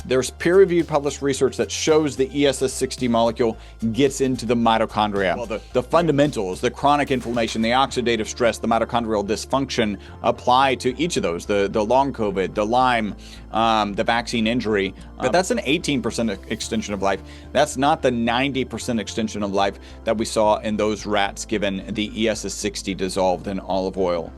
there's peer-reviewed published research that shows the ESS60 molecule gets into the mitochondria. Well, the fundamentals, the chronic inflammation, the oxidative stress, the mitochondrial dysfunction apply to each of those, the long COVID, the Lyme, the vaccine injury. But that's an 18% extension of life. That's not the 90% extension of life that we saw in those rats given the ESS60 dissolved in olive oil.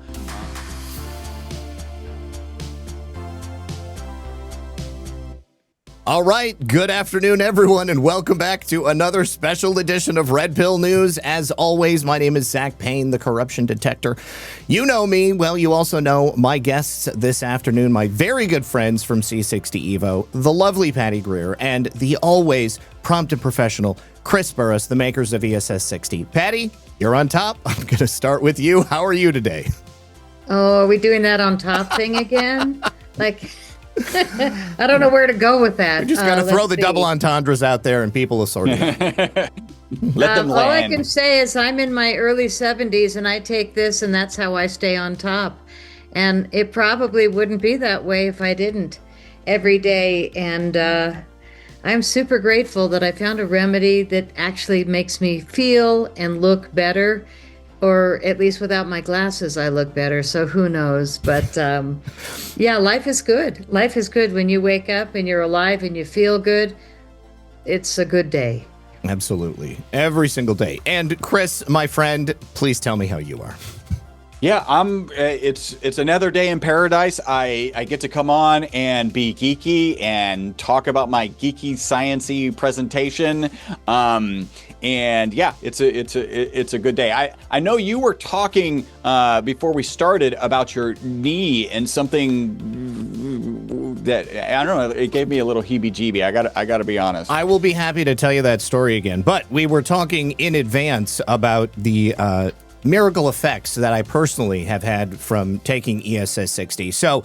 All right, good afternoon, everyone, and welcome back to another special edition of Red Pill News. As always, my name is ZakPaine, the corruption detector. You know me. Well, you also know my guests this afternoon, my very good friends from C60 Evo, the lovely Patti Greer, and the always prompt and professional Chris Burres, the makers of ESS60. Patti, you're on top. I'm going to start with you. How are you today? Oh, are we doing that on top thing again? I don't know where to go with that. We just got to throw the double entendres out there and people will sort it out. Let them land. All I can say is I'm in my early 70s and I take this and that's how I stay on top. And it probably wouldn't be that way if I didn't every day. And I'm super grateful that I found a remedy that actually makes me feel and look better. Or at least without my glasses, I look better. So who knows? But yeah, life is good. Life is good when you wake up and you're alive and you feel good. It's a good day. Absolutely. Every single day. And Chris, my friend, please tell me how you are. Yeah, it's another day in paradise. I get to come on and be geeky and talk about my geeky sciencey presentation. And yeah, it's a good day. I know you were talking before we started about your knee and something that I don't know. It gave me a little heebie-jeebie. I got to be honest. I will be happy to tell you that story again. But we were talking in advance about the miracle effects that I personally have had from taking ESS60. So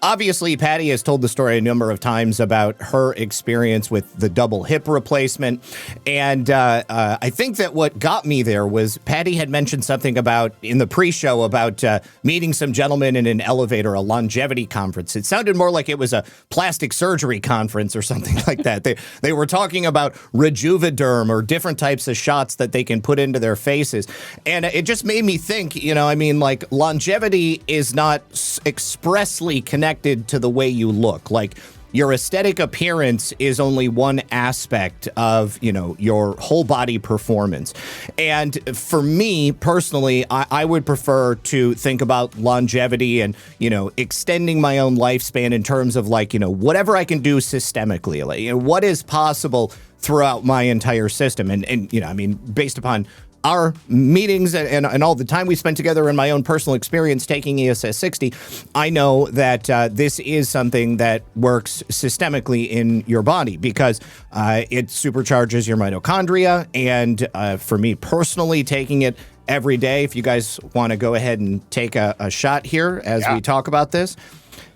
obviously, Patti has told the story a number of times about her experience with the double hip replacement. And I think that what got me there was Patti had mentioned something about in the pre-show about meeting some gentlemen in an elevator, a longevity conference. It sounded more like it was a plastic surgery conference or something like that. They were talking about Rejuviderm or different types of shots that they can put into their faces. And it just made me think, like longevity is not expressly connected to the way you look. Like your aesthetic appearance is only one aspect of, your whole body performance. And for me personally, I would prefer to think about longevity and, extending my own lifespan in terms of whatever I can do systemically, what is possible throughout my entire system. And based upon our meetings and all the time we spent together in my own personal experience taking ESS60, I know that this is something that works systemically in your body because it supercharges your mitochondria. And for me personally, taking it every day, if you guys want to go ahead and take a shot here as we talk about this,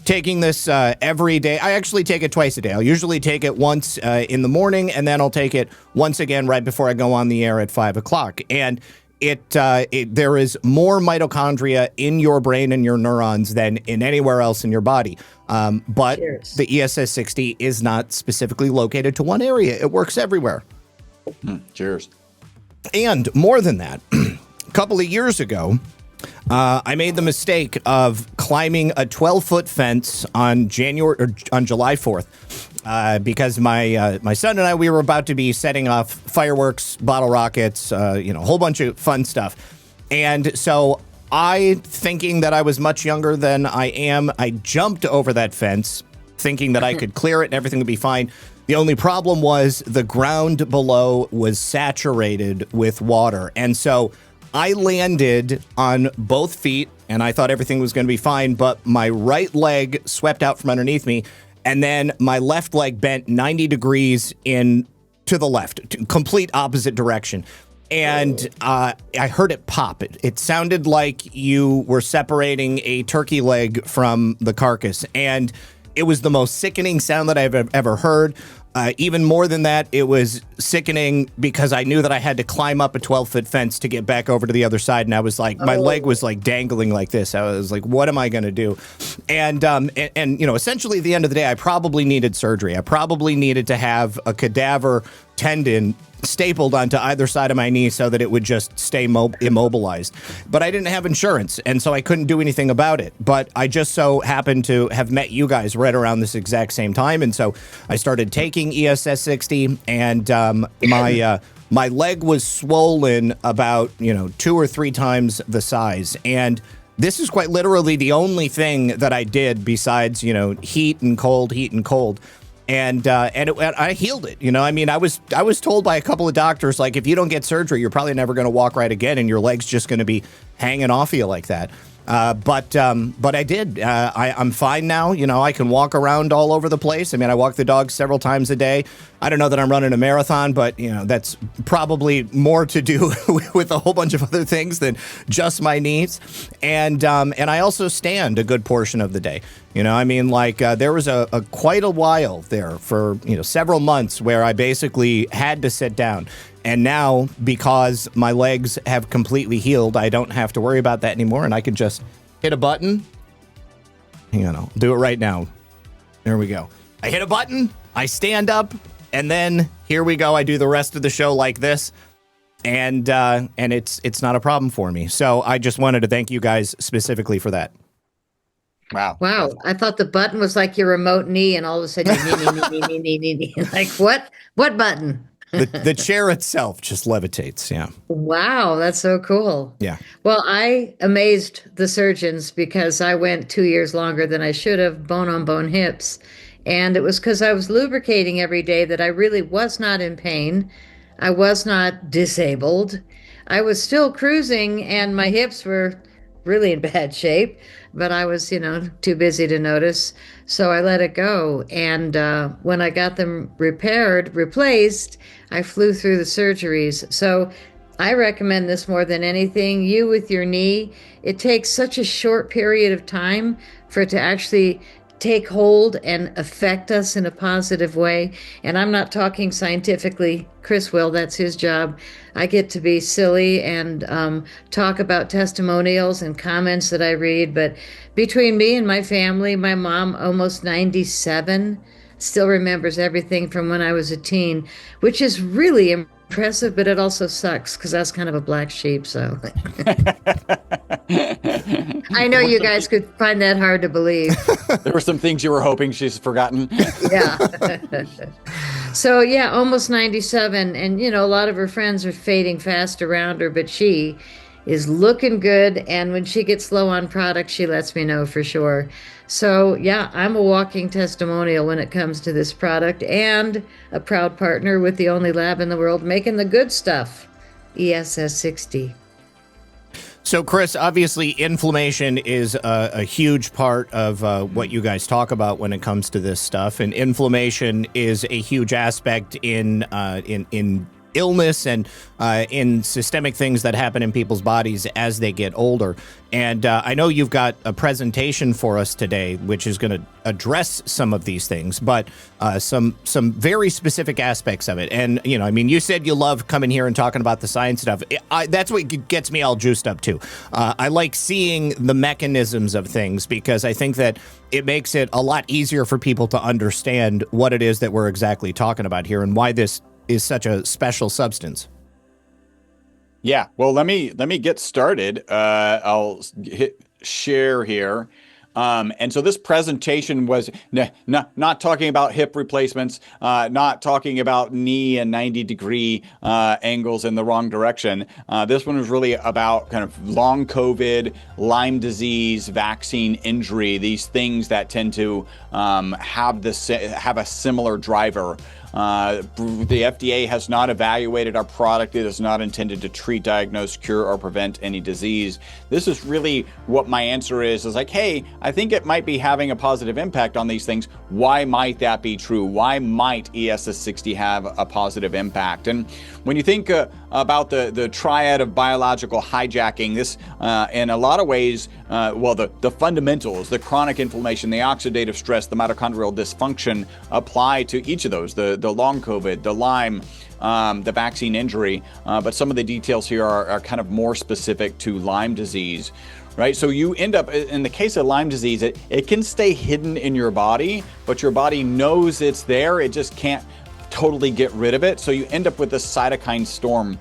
taking this every day. I actually take it twice a day. I'll usually take it once in the morning, and then I'll take it once again right before I go on the air at 5 o'clock. And there is more mitochondria in your brain and your neurons than in anywhere else in your body. But Cheers. The ESS60 is not specifically located to one area. It works everywhere. Cheers. And more than that, a couple of years ago, I made the mistake of climbing a 12-foot fence on July 4th because my son and I, we were about to be setting off fireworks, bottle rockets, a whole bunch of fun stuff. And so I, thinking that I was much younger than I am, I jumped over that fence thinking that I could clear it and everything would be fine. The only problem was the ground below was saturated with water. And so I landed on both feet, and I thought everything was going to be fine, but my right leg swept out from underneath me, and then my left leg bent 90 degrees in to the left, complete opposite direction. And I heard it pop. It sounded like you were separating a turkey leg from the carcass, and it was the most sickening sound that I've ever heard. Even more than that, it was sickening because I knew that I had to climb up a 12-foot fence to get back over to the other side. And I was like, my leg was like dangling like this. I was like, what am I going to do? And essentially at the end of the day, I probably needed surgery. I probably needed to have a cadaver tendon stapled onto either side of my knee so that it would just stay immobilized. But I didn't have insurance, and so I couldn't do anything about it. But I just so happened to have met you guys right around this exact same time, and so I started taking ESS 60, and my leg was swollen about 2 or 3 times the size, and this is quite literally the only thing that I did besides heat and cold. And I healed it. I was told by a couple of doctors, like, if you don't get surgery, you're probably never going to walk right again, and your leg's just going to be hanging off you like that. But I did. I'm fine now. I can walk around all over the place. I walk the dog several times a day. I don't know that I'm running a marathon, but that's probably more to do with a whole bunch of other things than just my knees. And I also stand a good portion of the day. There was a quite a while there for several months where I basically had to sit down. And now, because my legs have completely healed, I don't have to worry about that anymore, and I can just hit a button. Hang on, I'll do it right now. There we go. I hit a button, I stand up, and then here we go. I do the rest of the show like this, and it's not a problem for me. So I just wanted to thank you guys specifically for that. Wow. I thought the button was like your remote knee, and all of a sudden, knee. Like, what? What button? The chair itself just levitates. Yeah. Wow, that's so cool. Yeah. Well, I amazed the surgeons because I went 2 years longer than I should have, bone on bone hips. And it was because I was lubricating every day that I really was not in pain. I was not disabled. I was still cruising, and my hips were really in bad shape, but I was, too busy to notice. So I let it go. And when I got them replaced, I flew through the surgeries. So I recommend this more than anything. You with your knee, it takes such a short period of time for it to actually take hold and affect us in a positive way. And I'm not talking scientifically. Chris will, that's his job. I get to be silly and talk about testimonials and comments that I read. But between me and my family, my mom, almost 97, still remembers everything from when I was a teen, which is really impressive, but it also sucks because that's kind of a black sheep. So I know you guys could find that hard to believe. There were some things you were hoping she's forgotten. Yeah. So yeah, almost 97. And a lot of her friends are fading fast around her, but she is looking good. And when she gets low on product, she lets me know for sure. So yeah, I'm a walking testimonial when it comes to this product, and a proud partner with the only lab in the world making the good stuff, ESS 60. So, Chris, obviously inflammation is a huge part of what you guys talk about when it comes to this stuff, and inflammation is a huge aspect in illness and in systemic things that happen in people's bodies as they get older. And I know you've got a presentation for us today, which is going to address some of these things, but some very specific aspects of it. And, you said you love coming here and talking about the science stuff. That's what gets me all juiced up, too. I like seeing the mechanisms of things because I think that it makes it a lot easier for people to understand what it is that we're exactly talking about here and why this is such a special substance. Yeah, well, let me get started. I'll hit share here. And so this presentation was not talking about hip replacements, not talking about knee and 90-degree angles in the wrong direction. This one was really about kind of long COVID, Lyme disease, vaccine injury, these things that tend to have a similar driver. The FDA has not evaluated our product. It is not intended to treat, diagnose, cure, or prevent any disease. This is really what my answer is like, hey, I think it might be having a positive impact on these things. Why might that be true? Why might ESS 60 have a positive impact? And when you think about the triad of biological hijacking, this in a lot of ways, the fundamentals, the chronic inflammation, the oxidative stress, the mitochondrial dysfunction apply to each of those. The the long COVID, the Lyme, the vaccine injury. But some of the details here are kind of more specific to Lyme disease. Right, so you end up, in the case of Lyme disease, it can stay hidden in your body, but your body knows it's there. It just can't totally get rid of it. So you end up with this cytokine storm.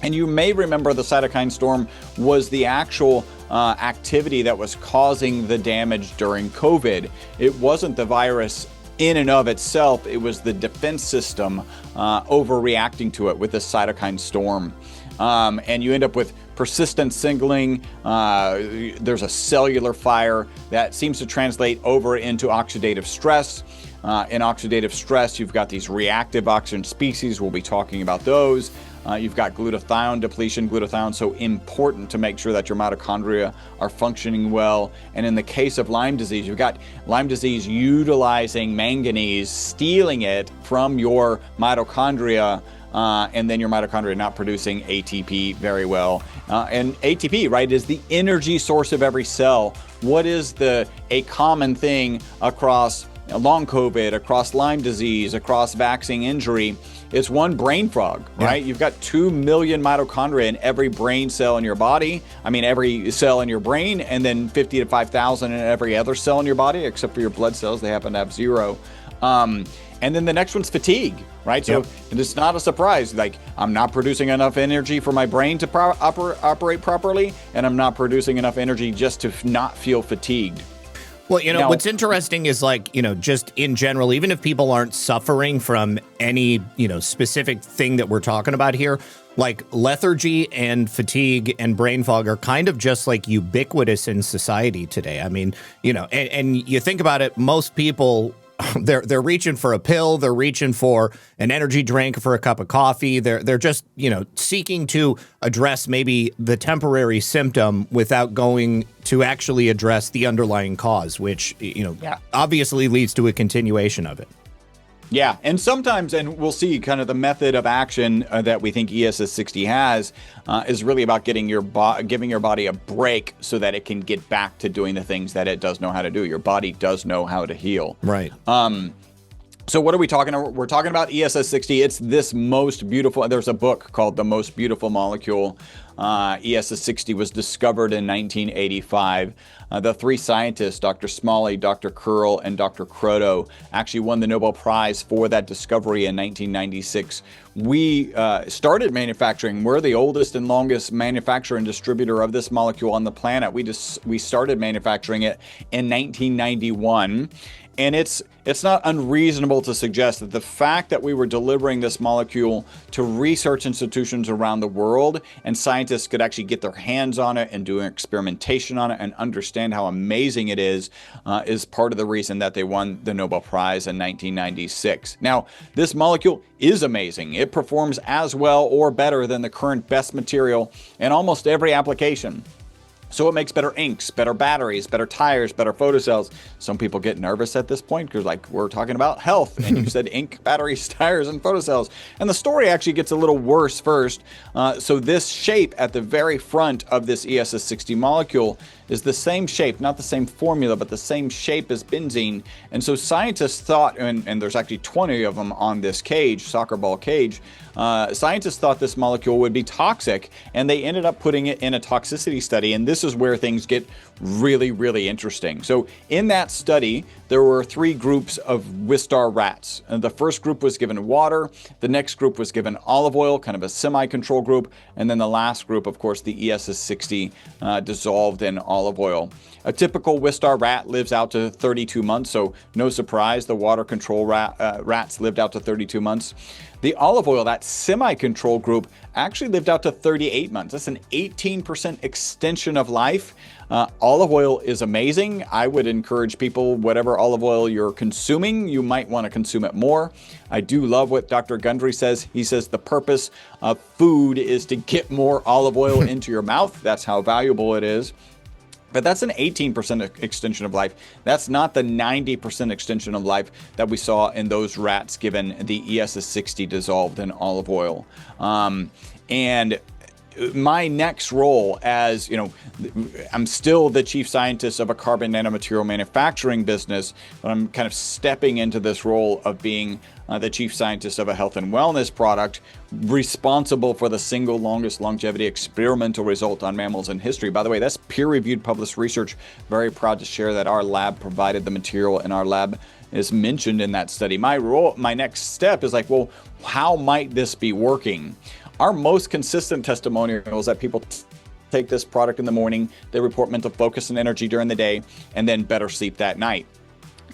And you may remember the cytokine storm was the actual activity that was causing the damage during COVID. It wasn't the virus in and of itself. It was the defense system overreacting to it with the cytokine storm. And you end up with persistent signaling. There's a cellular fire that seems to translate over into oxidative stress. In oxidative stress, you've got these reactive oxygen species. We'll be talking about those. You've got glutathione depletion. Glutathione so important to make sure that your mitochondria are functioning well. And in the case of Lyme disease, you've got Lyme disease utilizing manganese, stealing it from your mitochondria, and then your mitochondria not producing ATP very well. And ATP, right, is the energy source of every cell. What is a common thing across long COVID, across Lyme disease, across vaccine injury? It's one brain fog, right? Yeah. You've got 2 million mitochondria in every brain cell in your body. I mean, every cell in your brain, and then 50 to 5,000 in every other cell in your body, except for your blood cells. They happen to have 0. And then the next one's fatigue, right? So it's not a surprise. Like, I'm not producing enough energy for my brain to operate properly, and I'm not producing enough energy just to not feel fatigued. Well, now, what's interesting is, like, just in general, even if people aren't suffering from any, specific thing that we're talking about here, like lethargy and fatigue and brain fog are kind of just like ubiquitous in society today. I mean, and you think about it, most people, they're reaching for a pill, they're reaching for an energy drink, for a cup of coffee. They're just, seeking to address maybe the temporary symptom without going to actually address the underlying cause, which, obviously leads to a continuation of it. Yeah, and sometimes, and we'll see kind of the method of action that we think ESS60 has is really about giving your body a break so that it can get back to doing the things that it does know how to do. Your body does know how to heal. Right. So what are we talking about? We're talking about ESS60. It's this most beautiful. There's a book called The Most Beautiful Molecule. ESS60 was discovered in 1985. The 3 scientists, Dr. Smalley, Dr. Curl, and Dr. Kroto, actually won the Nobel Prize for that discovery in 1996. We started manufacturing. We're the oldest and longest manufacturer and distributor of this molecule on the planet. We started manufacturing it in 1991. And it's not unreasonable to suggest that the fact that we were delivering this molecule to research institutions around the world, and scientists could actually get their hands on it and do experimentation on it and understand how amazing it is part of the reason that they won the Nobel Prize in 1996. Now, this molecule is amazing. It performs as well or better than the current best material in almost every application. So it makes better inks, better batteries, better tires, better photocells. Some people get nervous at this point because, like, we're talking about health, and you said ink, batteries, tires, and photocells. And the story actually gets a little worse first. So this shape at the very front of this ESS60 molecule is the same shape, not the same formula, but the same shape as benzene. And so scientists thought, and there's actually 20 of them on this cage, soccer ball cage, scientists thought this molecule would be toxic, and they ended up putting it in a toxicity study. And this is where things get really, really interesting. So in that study, there were 3 groups of Wistar rats. And the first group was given water. The next group was given olive oil, kind of a semi-control group. And then the last group, of course, the ESS60 dissolved in olive oil. A typical Wistar rat lives out to 32 months. So no surprise, the water control rats lived out to 32 months. The olive oil, that semi-control group, actually lived out to 38 months. That's an 18% extension of life. Olive oil is amazing. I would encourage people, whatever olive oil you're consuming, you might want to consume it more. I do love what Dr. Gundry says. He says the purpose of food is to get more olive oil into your mouth. That's how valuable it is. But that's an 18% extension of life. That's not the 90% extension of life that we saw in those rats given the ESS60 dissolved in olive oil. And my next role as, I'm still the chief scientist of a carbon nanomaterial manufacturing business, but I'm kind of stepping into this role of being the chief scientist of a health and wellness product responsible for the single longest longevity experimental result on mammals in history. By the way, that's peer-reviewed published research. Very proud to share that our lab provided the material, and our lab is mentioned in that study. My next step is like, well, how might this be working? Our most consistent testimonial is that people take this product in the morning, they report mental focus and energy during the day, and then better sleep that night.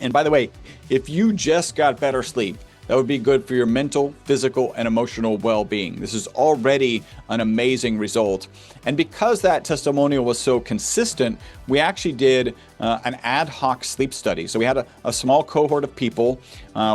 And by the way, if you just got better sleep, that would be good for your mental, physical, and emotional well-being. This is already an amazing result. And because that testimonial was so consistent, we actually did an ad hoc sleep study. So we had a small cohort of people.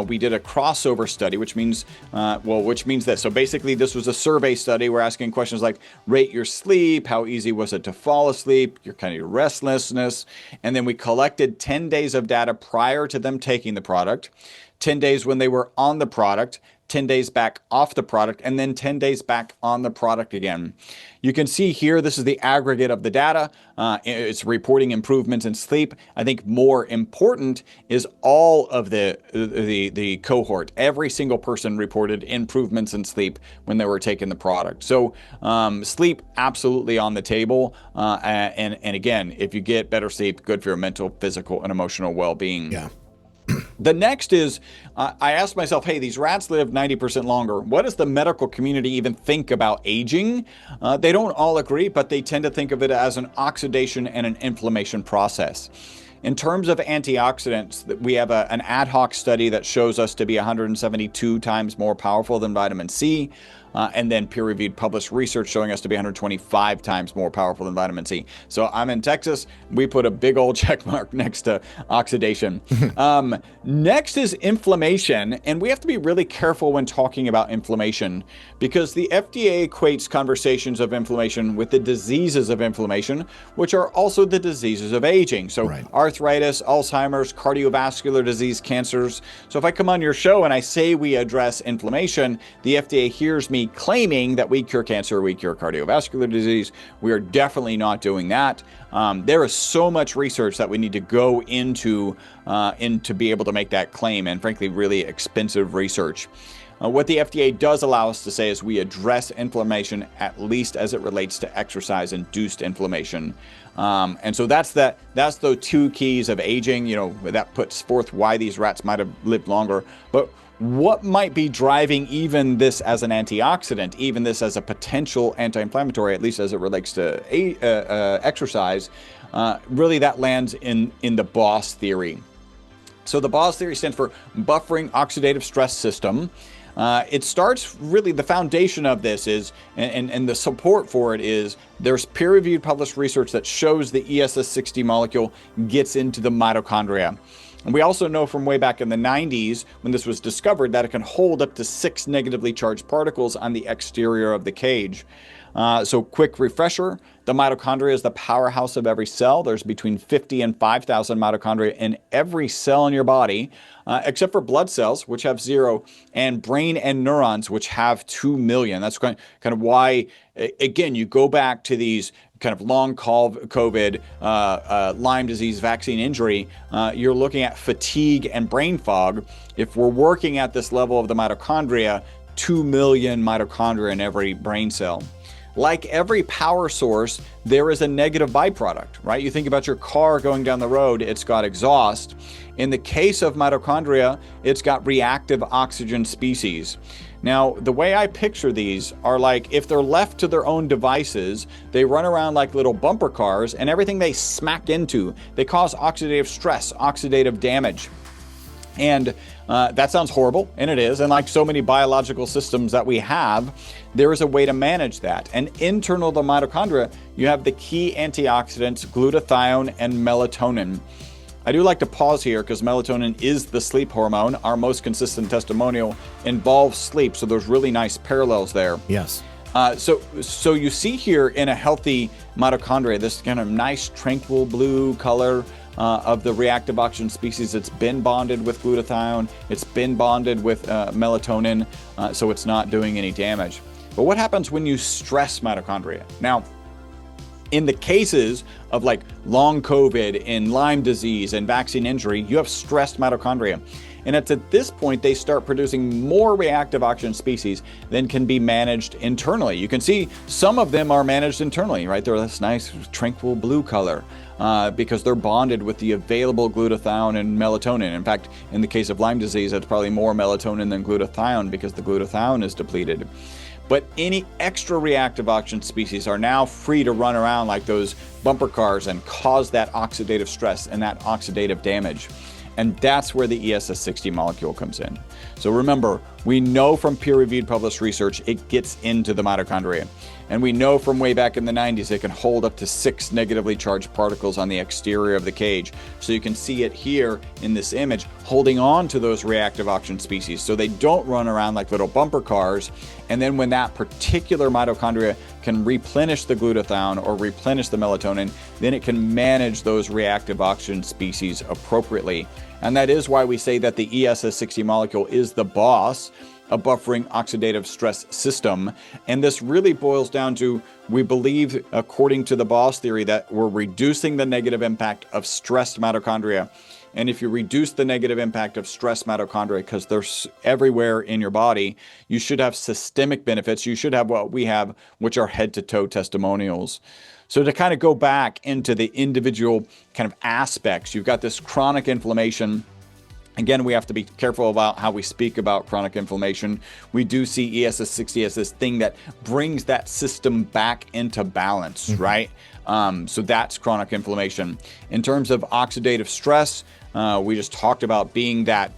We did a crossover study, which means this. So basically, this was a survey study. We're asking questions like, rate your sleep, how easy was it to fall asleep, your restlessness. And then we collected 10 days of data prior to them taking the product, 10 days when they were on the product, 10 days back off the product, and then 10 days back on the product again. You can see here, this is the aggregate of the data. It's reporting improvements in sleep. I think more important is all of the cohort. Every single person reported improvements in sleep when they were taking the product. So sleep absolutely on the table. And again, if you get better sleep, good for your mental, physical, and emotional well-being. Yeah. The next is, I asked myself, hey, these rats live 90% longer. What does the medical community even think about aging? They don't all agree, but they tend to think of it as an oxidation and an inflammation process. In terms of antioxidants, we have an ad hoc study that shows us to be 172 times more powerful than vitamin C. And then peer-reviewed published research showing us to be 125 times more powerful than vitamin C. So I'm in Texas. We put a big old check mark next to oxidation. Next is inflammation. And we have to be really careful when talking about inflammation, because the FDA equates conversations of inflammation with the diseases of inflammation, which are also the diseases of aging. So arthritis, Alzheimer's, cardiovascular disease, cancers. So if I come on your show and I say we address inflammation, the FDA hears me claiming that we cure cancer, we cure cardiovascular disease. We are definitely not doing that. There is so much research that we need to go into to be able to make that claim, and frankly, really expensive research. What the FDA does allow us to say is we address inflammation, at least as it relates to exercise-induced inflammation. And so that's the two keys of aging. That puts forth why these rats might have lived longer. But what might be driving even this as an antioxidant, even this as a potential anti-inflammatory, at least as it relates to exercise, really that lands in the B.O.S.S theory. So the B.O.S.S theory stands for buffering oxidative stress system. It starts really, the foundation of this is, and the support for it is, there's peer-reviewed published research that shows the ESS60 molecule gets into the mitochondria. And we also know from way back in the 90s, when this was discovered, that it can hold up to 6 negatively charged particles on the exterior of the cage. So quick refresher, the mitochondria is the powerhouse of every cell. There's between 50 and 5,000 mitochondria in every cell in your body, except for blood cells, which have 0, and brain and neurons, which have 2 million. That's kind of why, again, you go back to these kind of long COVID, Lyme disease vaccine injury, you're looking at fatigue and brain fog. If we're working at this level of the mitochondria, 2 million mitochondria in every brain cell. Like every power source, there is a negative byproduct, right? You think about your car going down the road, it's got exhaust. In the case of mitochondria, it's got reactive oxygen species. Now, the way I picture these are like, if they're left to their own devices, they run around like little bumper cars, and everything they smack into, they cause oxidative stress, oxidative damage. And that sounds horrible, and it is. And like so many biological systems that we have, there is a way to manage that. And internal to the mitochondria, you have the key antioxidants, glutathione and melatonin. I do like to pause here because melatonin is the sleep hormone. Our most consistent testimonial involves sleep, so there's really nice parallels there. Yes. So you see here in a healthy mitochondria, this kind of nice tranquil blue color of the reactive oxygen species. It's been bonded with glutathione. It's been bonded with melatonin, so it's not doing any damage. But what happens when you stress mitochondria? Now, in the cases of like long COVID and Lyme disease and vaccine injury, you have stressed mitochondria. And it's at this point they start producing more reactive oxygen species than can be managed internally. You can see some of them are managed internally, right? They're this nice tranquil blue color because they're bonded with the available glutathione and melatonin. In fact, in the case of Lyme disease, it's probably more melatonin than glutathione because the glutathione is depleted. But any extra reactive oxygen species are now free to run around like those bumper cars and cause that oxidative stress and that oxidative damage. And that's where the ESS60 molecule comes in. So remember, we know from peer-reviewed published research, it gets into the mitochondria. And we know from way back in the 90s, it can hold up to 6 negatively charged particles on the exterior of the cage. So you can see it here in this image, holding on to those reactive oxygen species so they don't run around like little bumper cars. And then when that particular mitochondria can replenish the glutathione or replenish the melatonin, then it can manage those reactive oxygen species appropriately. And that is why we say that the ESS60 molecule is the boss a buffering oxidative stress system. And this really boils down to, we believe, according to the B.O.S.S theory, that we're reducing the negative impact of stressed mitochondria. And if you reduce the negative impact of stressed mitochondria, because they're everywhere in your body, you should have systemic benefits. You should have what we have, which are head-to-toe testimonials. So to kind of go back into the individual kind of aspects, you've got this chronic inflammation. Again, we have to be careful about how we speak about chronic inflammation. We do see ESS60 as this thing that brings that system back into balance, right? So that's chronic inflammation. In terms of oxidative stress, we just talked about being that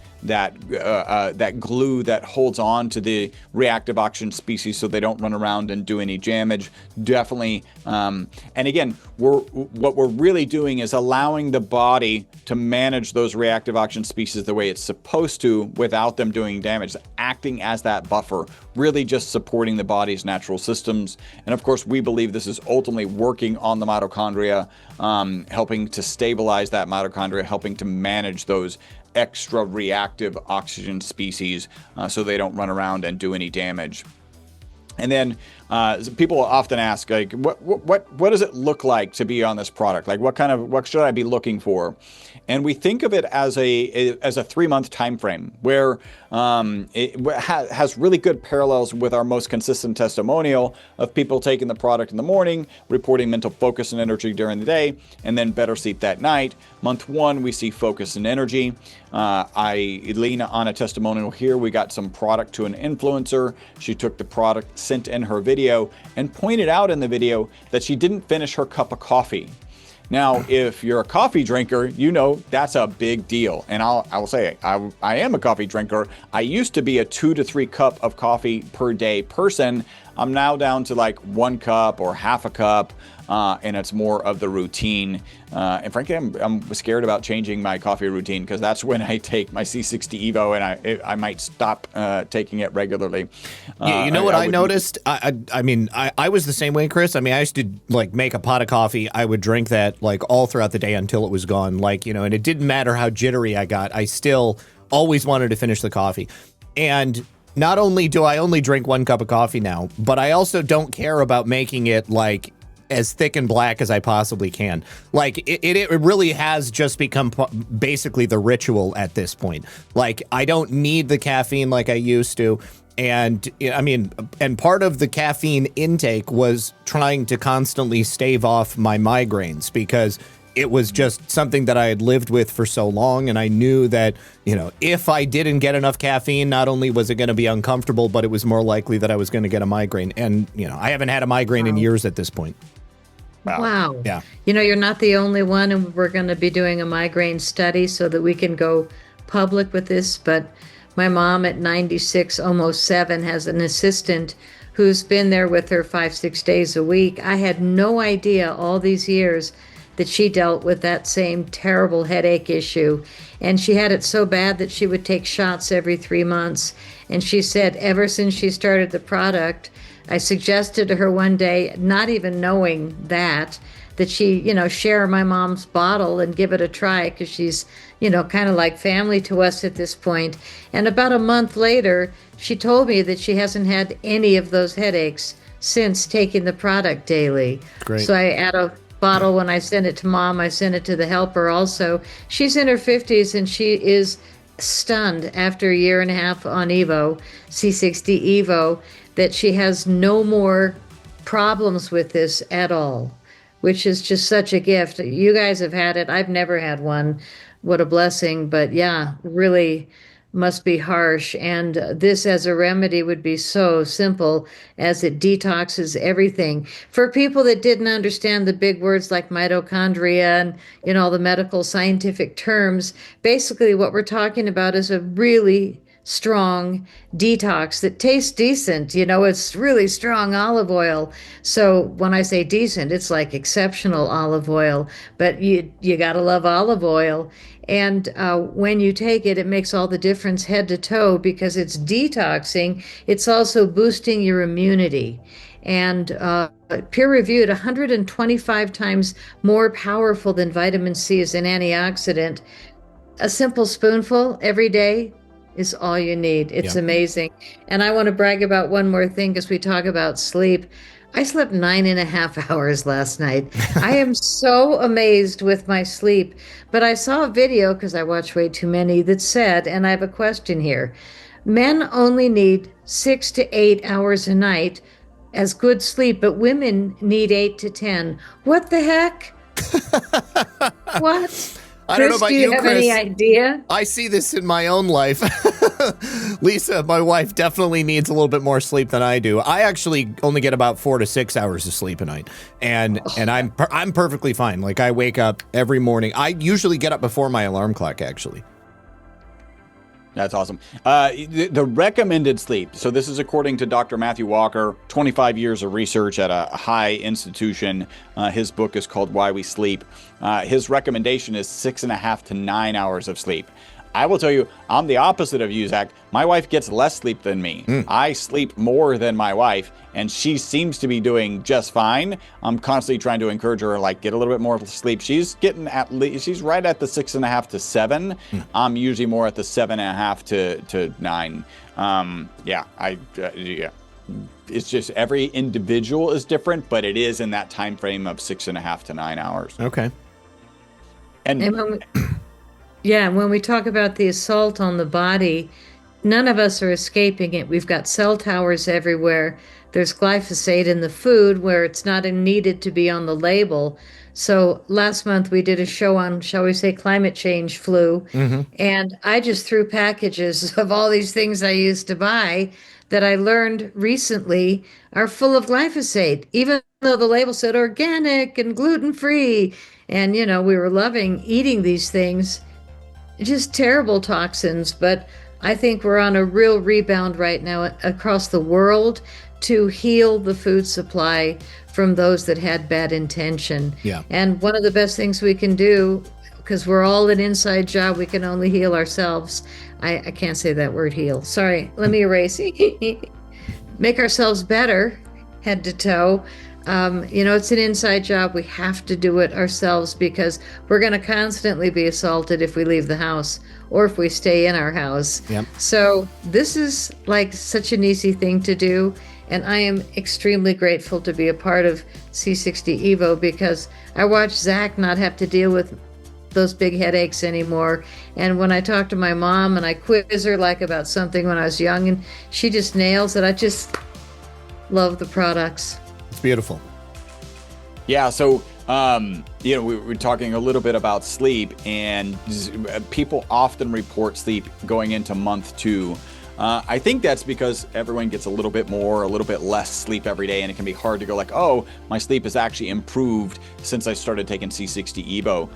glue that holds on to the reactive oxygen species so they don't run around and do any damage. Definitely. And again, what we're really doing is allowing the body to manage those reactive oxygen species the way it's supposed to without them doing damage, acting as that buffer, really just supporting the body's natural systems. And of course, we believe this is ultimately working on the mitochondria, helping to stabilize that mitochondria, helping to manage those extra reactive oxygen species so they don't run around and do any damage. And then people often ask, like, what does it look like to be on this product? Like, what should I be looking for? And we think of it as a 3-month time frame where it has really good parallels with our most consistent testimonial of people taking the product in the morning, reporting mental focus and energy during the day, and then better sleep that night. Month 1, we see focus and energy. I lean on a testimonial here. We got some product to an influencer. She took the product, sent in her video, and pointed out in the video that she didn't finish her cup of coffee. Now, if you're a coffee drinker, you know that's a big deal. And I will say, I am a coffee drinker. I used to be a 2 to 3 cup of coffee per day person. I'm now down to like 1 cup or half a cup, and it's more of the routine. And frankly, I'm scared about changing my coffee routine because that's when I take my C60 Evo, and I might stop taking it regularly. You know what I noticed? I mean, I was the same way, Chris. I mean, I used to like make a pot of coffee. I would drink that like all throughout the day until it was gone. Like, you know, and it didn't matter how jittery I got. I still always wanted to finish the coffee. And not only do I only drink 1 cup of coffee now, but I also don't care about making it like as thick and black as I possibly can. Like it really has just become basically the ritual at this point. Like I don't need the caffeine like I used to. And I mean, and part of the caffeine intake was trying to constantly stave off my migraines because it was just something that I had lived with for so long. And I knew that, you know, if I didn't get enough caffeine, not only was it going to be uncomfortable, but it was more likely that I was going to get a migraine. And, you know, I haven't had a migraine in years at this point. Wow. Yeah. You know, you're not the only one, and we're going to be doing a migraine study so that we can go public with this. But my mom at 96, almost 7, has an assistant who's been there with her 5-6 days a week. I had no idea all these years that she dealt with that same terrible headache issue. And she had it so bad that she would take shots every 3 months. And she said ever since she started the product, I suggested to her one day, not even knowing that she, you know, share my mom's bottle and give it a try because she's, kind of like family to us at this point. And about a month later, she told me that she hasn't had any of those headaches since taking the product daily. Great. So I add a bottle when I send it to mom. I send it to the helper also. She's in her 50s and she is stunned after a year and a half on Evo, C60 Evo, that she has no more problems with this at all, which is just such a gift. You guys have had it. I've never had one. What a blessing. But yeah, really must be harsh. And this as a remedy would be so simple, as it detoxes everything. For people that didn't understand the big words like mitochondria and, all the medical scientific terms, basically what we're talking about is a really strong detox that tastes decent. It's really strong olive oil. So when I say decent, it's like exceptional olive oil, but you got to love olive oil. And when you take it, it makes all the difference head to toe, because it's detoxing. It's also boosting your immunity. And peer-reviewed, 125 times more powerful than vitamin C as an antioxidant. A simple spoonful every day is all you need. It's amazing. And I want to brag about one more thing, because we talk about sleep. I slept 9.5 hours last night. I am so amazed with my sleep. But I saw a video, because I watch way too many, that said, and I have a question here, men only need 6 to 8 hours a night as good sleep, but women need 8 to 10. What the heck? What? I don't know about do you have Chris. any idea? I see this in my own life. Lisa, my wife, definitely needs a little bit more sleep than I do. I actually only get about 4 to 6 hours of sleep a night, and I'm perfectly fine. Like, I wake up every morning. I usually get up before my alarm clock, actually. That's awesome. The recommended sleep. So this is according to Dr. Matthew Walker, 25 years of research at a high institution. His book is called Why We Sleep. His recommendation is 6.5 to 9 hours of sleep. I will tell you, I'm the opposite of you, Zach. My wife gets less sleep than me. I sleep more than my wife, and she seems to be doing just fine. I'm constantly trying to encourage her, like, get a little bit more sleep. She's getting she's right at the 6.5 to 7. I'm usually more at the 7.5 to 9. It's just every individual is different, but it is in that time frame of 6.5 to 9 hours. Okay. When we talk about the assault on the body, none of us are escaping it. We've got cell towers everywhere. There's glyphosate in the food where it's not needed to be on the label. So last month we did a show on, shall we say, climate change flu. And I just threw packages of all these things I used to buy that I learned recently are full of glyphosate, even though the label said organic and gluten-free. And, we were loving eating these things. Just terrible toxins, but I think we're on a real rebound right now across the world to heal the food supply from those that had bad intention. Yeah. And one of the best things we can do, because we're all an inside job, we can only heal ourselves. I can't say that word heal. Sorry, let me erase. Make ourselves better, head to toe. It's an inside job. We have to do it ourselves, because we're going to constantly be assaulted if we leave the house or if we stay in our house. Yep. So this is like such an easy thing to do. And I am extremely grateful to be a part of C60 Evo, because I watched Zach not have to deal with those big headaches anymore. And when I talk to my mom and I quiz her like about something when I was young, and she just nails it, I just love the products. It's beautiful. Yeah, so we were talking a little bit about sleep, and people often report sleep going into month 2. I think that's because everyone gets a little bit less sleep every day, and it can be hard to go like, oh, my sleep has actually improved since I started taking C60 Evo.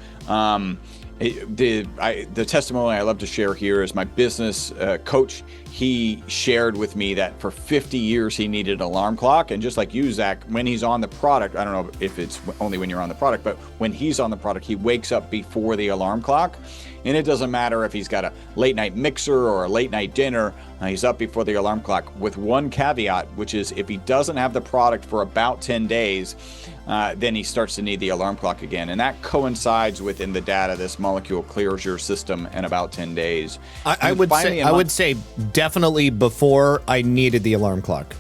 The testimony I love to share here is my business coach. He shared with me that for 50 years he needed an alarm clock, and just like you, Zach, when he's on the product, I don't know if it's only when you're on the product, but when he's on the product, he wakes up before the alarm clock. And it doesn't matter if he's got a late night mixer or a late night dinner. He's up before the alarm clock, with one caveat, which is if he doesn't have the product for about 10 days, then he starts to need the alarm clock again. And that coincides within the data. This molecule clears your system in about 10 days. I would say definitely before I needed the alarm clock.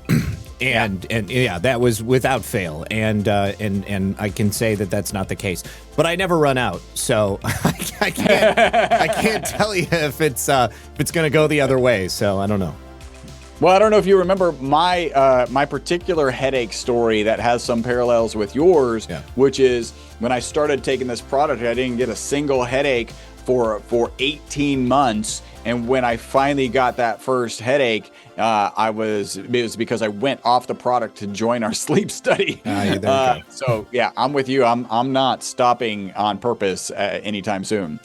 And that was without fail, and I can say that that's not the case. But I never run out, so I can't tell you if it's going to go the other way. So I don't know. Well, I don't know if you remember my particular headache story that has some parallels with yours, which is when I started taking this product, I didn't get a single headache for 18 months. And when I finally got that first headache, it was because I went off the product to join our sleep study. So yeah, I'm with you. I'm not stopping on purpose anytime soon.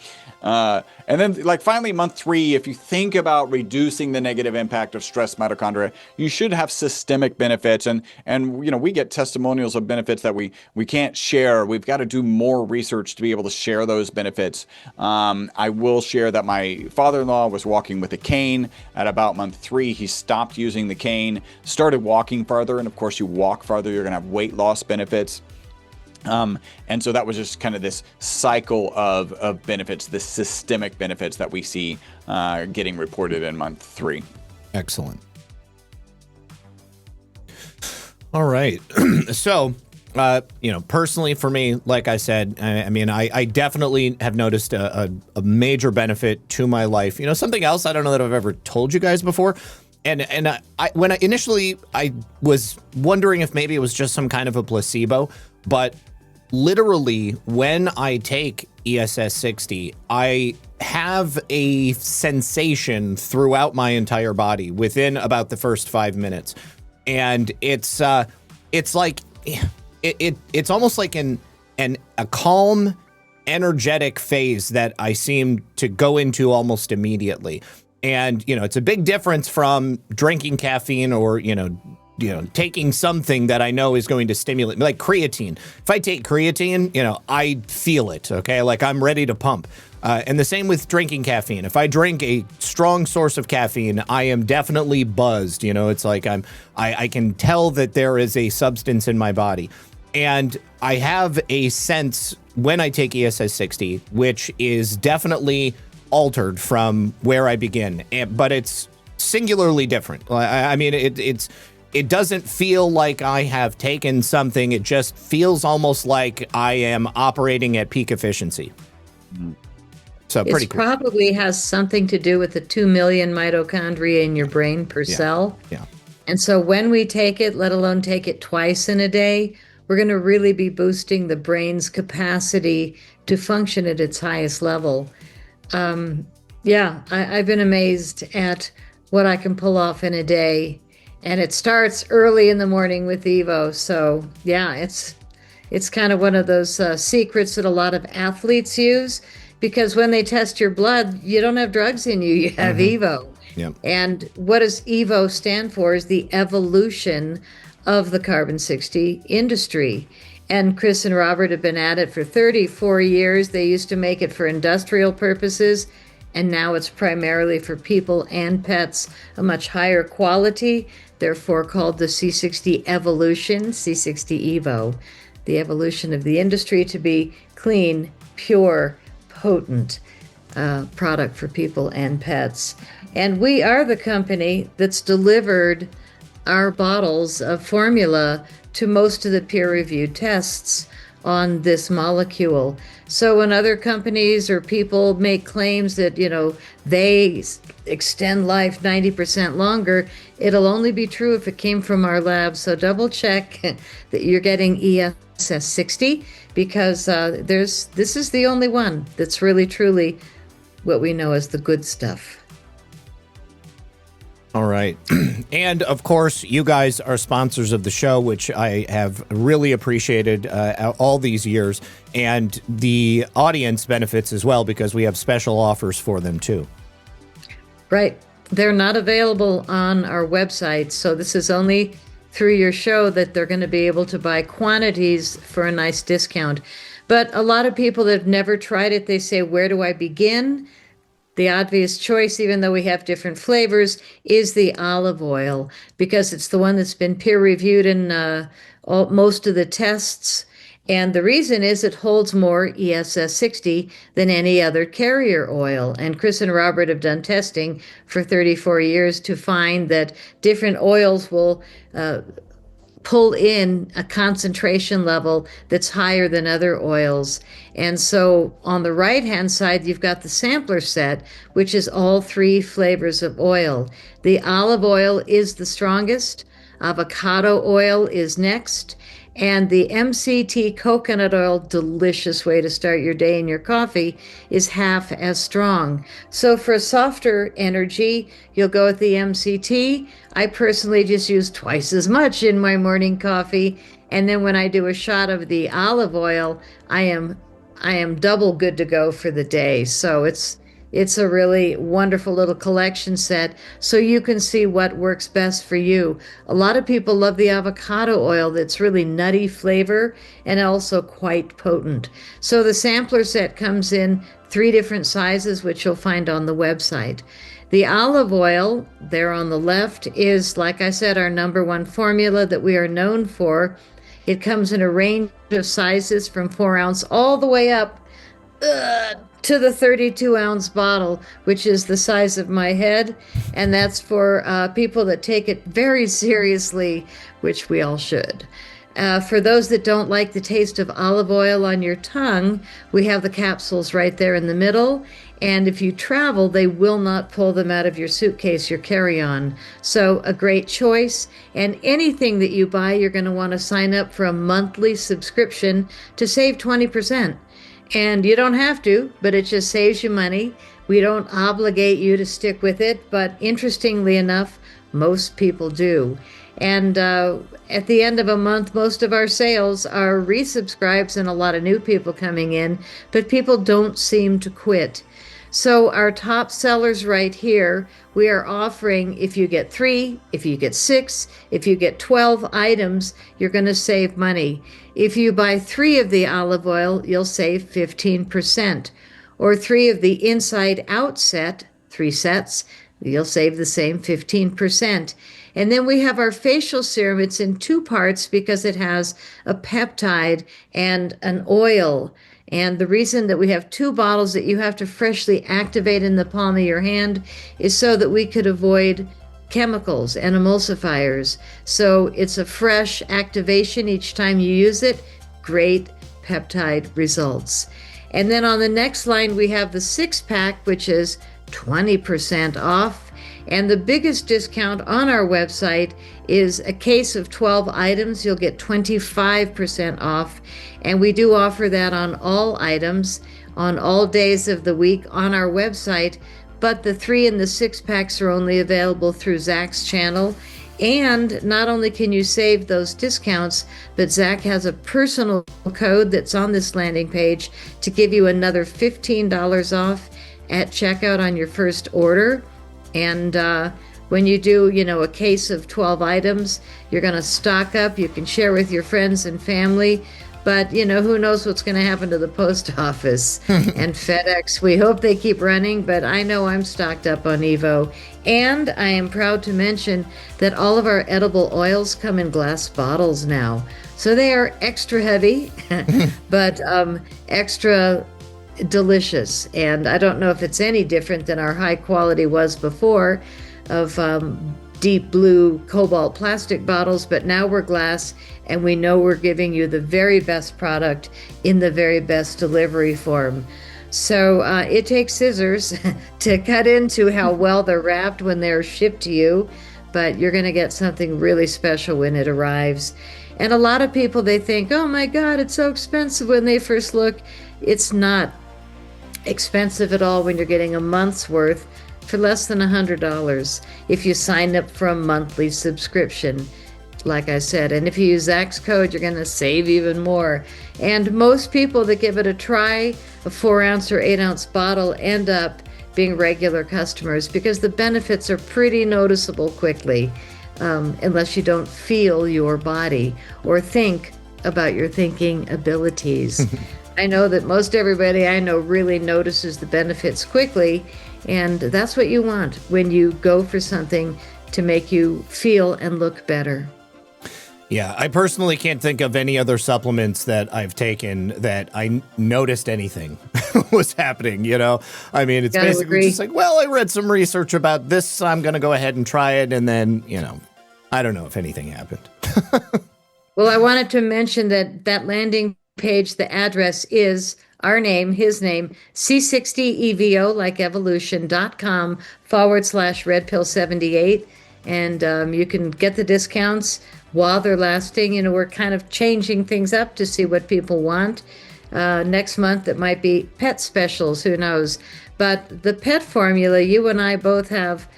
And then like finally month 3, if you think about reducing the negative impact of stress mitochondria, you should have systemic benefits. And we get testimonials of benefits that we can't share. We've got to do more research to be able to share those benefits. I will share that my father-in-law was walking with a cane at about month 3. He stopped using the cane, started walking farther. And of course, you walk farther, you're going to have weight loss benefits. And so that was just kind of this cycle of benefits, the systemic benefits that we see getting reported in month 3. Excellent. All right. So, personally for me, like I said, I definitely have noticed a major benefit to my life. Something else I don't know that I've ever told you guys before. And when I initially was wondering if maybe it was just some kind of a placebo, but literally when I take ESS 60, I have a sensation throughout my entire body within about the first 5 minutes. And it's like it's almost like a calm, energetic phase that I seem to go into almost immediately. And, it's a big difference from drinking caffeine or, taking something that I know is going to stimulate, like creatine. If I take creatine, I feel it, okay? Like I'm ready to pump. And the same with drinking caffeine. If I drink a strong source of caffeine, I am definitely buzzed. It's like I can tell that there is a substance in my body. And I have a sense when I take ESS 60, which is definitely altered from where I begin, but it's singularly different. It doesn't feel like I have taken something. It just feels almost like I am operating at peak efficiency. So pretty cool. It probably has something to do with the 2 million mitochondria in your brain per cell. Yeah. And so when we take it, let alone take it twice in a day, we're going to really be boosting the brain's capacity to function at its highest level. I've been amazed at what I can pull off in a day. And it starts early in the morning with Evo. So yeah, it's kind of one of those secrets that a lot of athletes use, because when they test your blood, you don't have drugs in you, you have Evo. Yep. And what does Evo stand for is the evolution of the carbon 60 industry. And Chris and Robert have been at it for 34 years. They used to make it for industrial purposes, and now it's primarily for people and pets, a much higher quality, therefore called the C60 Evolution, C60 Evo, the evolution of the industry to be clean, pure, potent product for people and pets. And we are the company that's delivered our bottles of formula to most of the peer-reviewed tests on this molecule. So when other companies or people make claims that, they extend life 90% longer, it'll only be true if it came from our lab. So double check that you're getting ESS 60, because this is the only one that's really truly what we know as the good stuff. All right. And of course, you guys are sponsors of the show, which I have really appreciated all these years. And the audience benefits as well, because we have special offers for them too. Right. They're not available on our website. So this is only through your show that they're going to be able to buy quantities for a nice discount. But a lot of people that have never tried it, they say, where do I begin? the obvious choice, even though we have different flavors, is the olive oil because it's the one that's been peer reviewed in most of the tests. And the reason is it holds more ESS 60 than any other carrier oil. And Chris and Robert have done testing for 34 years to find that different oils will pull in a concentration level that's higher than other oils. And so on the right-hand side, you've got the sampler set, which is all 3 flavors of oil. The olive oil is the strongest, avocado oil is next, and the MCT coconut oil, delicious way to start your day in your coffee, is half as strong. So for softer energy, you'll go with the MCT. I personally just use twice as much in my morning coffee. And then when I do a shot of the olive oil, I am double good to go for the day. So it's a really wonderful little collection set so you can see what works best for you. A lot of people love the avocado oil that's really nutty flavor and also quite potent. So the sampler set comes in 3 different sizes, which you'll find on the website. The olive oil, there on the left, is, like I said, our #1 formula that we are known for. It comes in a range of sizes from 4 ounce all the way up to the 32-ounce bottle, which is the size of my head. And that's for people that take it very seriously, which we all should. For those that don't like the taste of olive oil on your tongue, we have the capsules right there in the middle. And if you travel, they will not pull them out of your suitcase, your carry-on. So a great choice. And anything that you buy, you're going to want to sign up for a monthly subscription to save 20%. And you don't have to, but it just saves you money. We don't obligate you to stick with it, but interestingly enough, most people do. And at the end of a month, most of our sales are resubscribes and a lot of new people coming in, but people don't seem to quit. So our top sellers right here, we are offering, if you get 3, if you get 6, if you get 12 items, you're going to save money. If you buy 3 of the olive oil, you'll save 15%. Or 3 of the inside out set, 3 sets, you'll save the same 15%. And then we have our facial serum. It's in 2 parts because it has a peptide and an oil. And the reason that we have 2 bottles that you have to freshly activate in the palm of your hand is so that we could avoid chemicals and emulsifiers. So it's a fresh activation each time you use it. Great peptide results. And then on the next line, we have the 6-pack, which is 20% off. And the biggest discount on our website is a case of 12 items. You'll get 25% off. And we do offer that on all items, on all days of the week on our website. But the 3 and the 6-packs are only available through Zak's channel. And not only can you save those discounts, but Zak has a personal code that's on this landing page to give you another $15 off at checkout on your first order. And when you do, a case of 12 items, you're going to stock up. You can share with your friends and family. But, who knows what's going to happen to the post office and FedEx. We hope they keep running, but I know I'm stocked up on Evo. And I am proud to mention that all of our edible oils come in glass bottles now. So they are extra heavy, but extra delicious. And I don't know if it's any different than our high quality was before of deep blue cobalt plastic bottles, but now we're glass, and we know we're giving you the very best product in the very best delivery form. So it takes scissors to cut into how well they're wrapped when they're shipped to you, but you're going to get something really special when it arrives. And a lot of people, they think, oh my God, it's so expensive when they first look. It's not expensive at all when you're getting a month's worth for less than $100 if you sign up for a monthly subscription, like I said. And if you use Zak's code, you're going to save even more. And most people that give it a try, a 4-ounce or 8-ounce bottle, end up being regular customers because the benefits are pretty noticeable quickly, unless you don't feel your body or think about your thinking abilities. I know that most everybody I know really notices the benefits quickly, And that's what you want when you go for something to make you feel and look better. Yeah, I personally can't think of any other supplements that I've taken that I noticed anything was happening, you know? I mean, it's basically just like, well, I read some research about this, so I'm going to go ahead and try it. And then, you know, I don't know if anything happened. Well, I wanted to mention that landing page, the address is our name, his name, C60EVO, like evolution.com/redpill78. And you can get the discounts while they're lasting. You know, we're kind of changing things up to see what people want. Next month, it might be pet specials, who knows? But the pet formula, you and I both have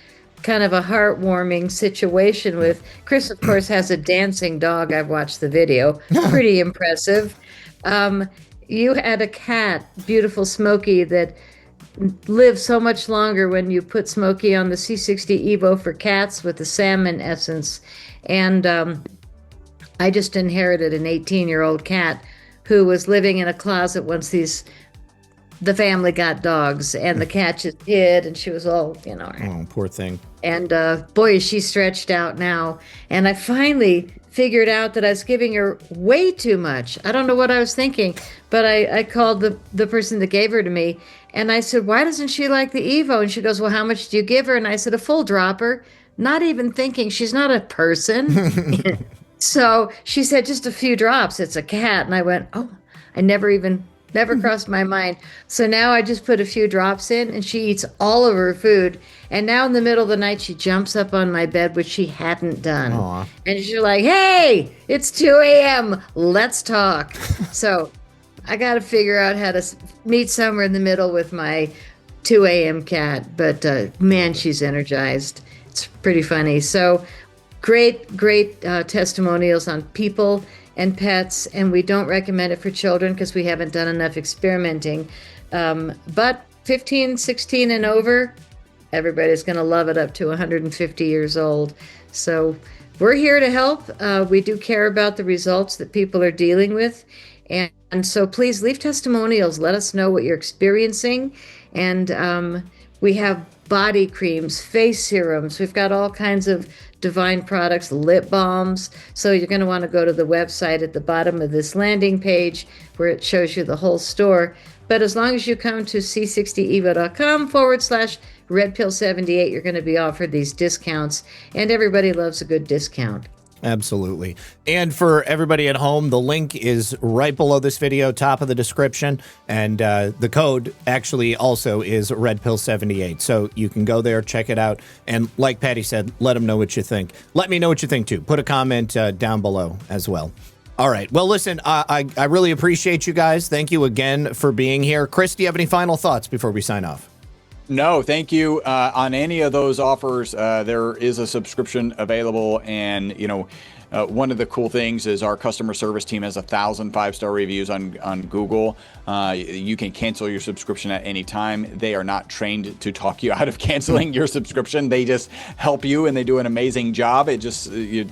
kind of a heartwarming situation with. Chris, of course, has a dancing dog. I've watched the video. Pretty impressive. You had a cat, beautiful Smokey, that lives so much longer when you put Smokey on the C60 Evo for cats with the salmon essence. And I just inherited an 18-year-old cat who was living in a closet once the family got dogs, and the cat just hid, and she was all, you know. Oh, poor thing. And boy, is she stretched out now. And I finally figured out that I was giving her way too much. I don't know what I was thinking, but I called the person that gave her to me, and I said, why doesn't she like the Evo? And she goes, well, how much do you give her? And I said, a full dropper, not even thinking she's not a person. So she said, just a few drops. It's a cat. And I went, oh, I never crossed my mind. So now I just put a few drops in, and she eats all of her food. And now in the middle of the night, she jumps up on my bed, which she hadn't done. Aww. And she's like, hey, it's 2 a.m. Let's talk. So I got to figure out how to meet somewhere in the middle with my 2 a.m. cat. But man, she's energized. It's pretty funny. So great testimonials on people and pets, and we don't recommend it for children because we haven't done enough experimenting. But 15, 16 and over, everybody's going to love it up to 150 years old. So we're here to help. We do care about the results that people are dealing with. And so please leave testimonials. Let us know what you're experiencing. And we have body creams, face serums. We've got all kinds of divine products, lip balms. So you're going to want to go to the website at the bottom of this landing page where it shows you the whole store. But as long as you come to c60evo.com/redpill78, you're going to be offered these discounts. And everybody loves a good discount. Absolutely. And for everybody at home, the link is right below this video, top of the description. And the code actually also is redpill78. So you can go there, check it out. And like Patti said, let them know what you think. Let me know what you think, too. Put a comment down below as well. All right. Well, listen, I really appreciate you guys. Thank you again for being here. Chris, do you have any final thoughts before we sign off? No, thank you. On any of those offers, there is a subscription available. And, you know, one of the cool things is our customer service team has 1,000 5-star reviews on Google. You can cancel your subscription at any time. They are not trained to talk you out of canceling your subscription. They just help you, and they do an amazing job. It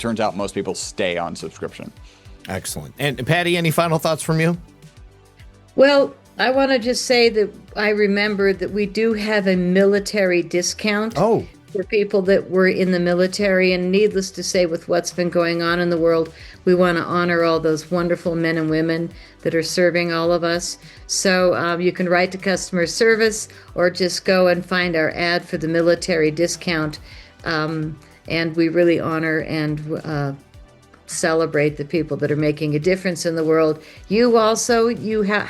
turns out most people stay on subscription. Excellent. And Patti, any final thoughts from you? Well, I want to just say that I remember that we do have a military discount for people that were in the military. And needless to say, with what's been going on in the world, we want to honor all those wonderful men and women that are serving all of us. So you can write to customer service or just go and find our ad for the military discount. And we really honor and celebrate the people that are making a difference in the world. You also,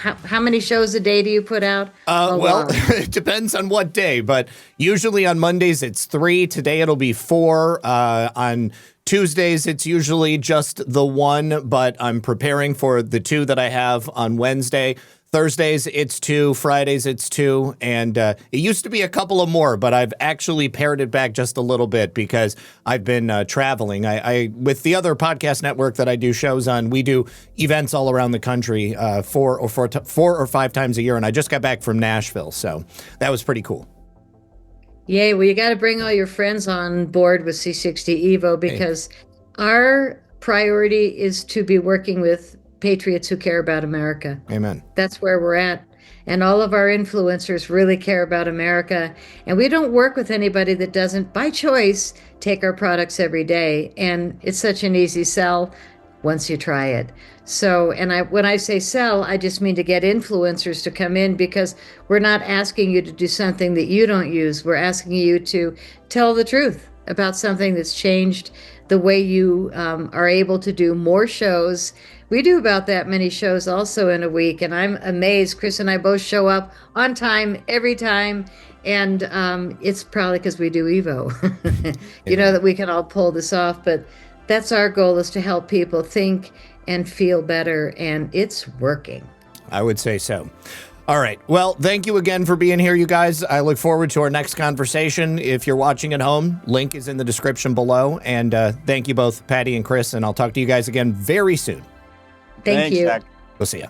how many shows a day do you put out? Well, it depends on what day, but usually on Mondays it's 3. Today it'll be 4. On Tuesdays it's usually just the 1, but I'm preparing for the 2 that I have on Wednesday. Thursdays, it's 2. Fridays, it's 2. And it used to be a couple of more, but I've actually pared it back just a little bit because I've been traveling. I with the other podcast network that I do shows on, we do events all around the country 4 or 5 times a year. And I just got back from Nashville, so that was pretty cool. Yay. Well, you got to bring all your friends on board with C60 Evo because our priority is to be working with patriots who care about America. Amen. That's where we're at. And all of our influencers really care about America. And we don't work with anybody that doesn't, by choice, take our products every day. And it's such an easy sell once you try it. So, and when I say sell, I just mean to get influencers to come in, because we're not asking you to do something that you don't use. We're asking you to tell the truth about something that's changed the way you are able to do more shows. We do about that many shows also in a week, and I'm amazed. Chris and I both show up on time every time, and it's probably because we do Evo. You know, that we can all pull this off, but that's our goal, is to help people think and feel better, and it's working. I would say so. All right. Well, thank you again for being here, you guys. I look forward to our next conversation. If you're watching at home, link is in the description below. And thank you both, Patti and Chris, and I'll talk to you guys again very soon. Thank you. Zach. We'll see you.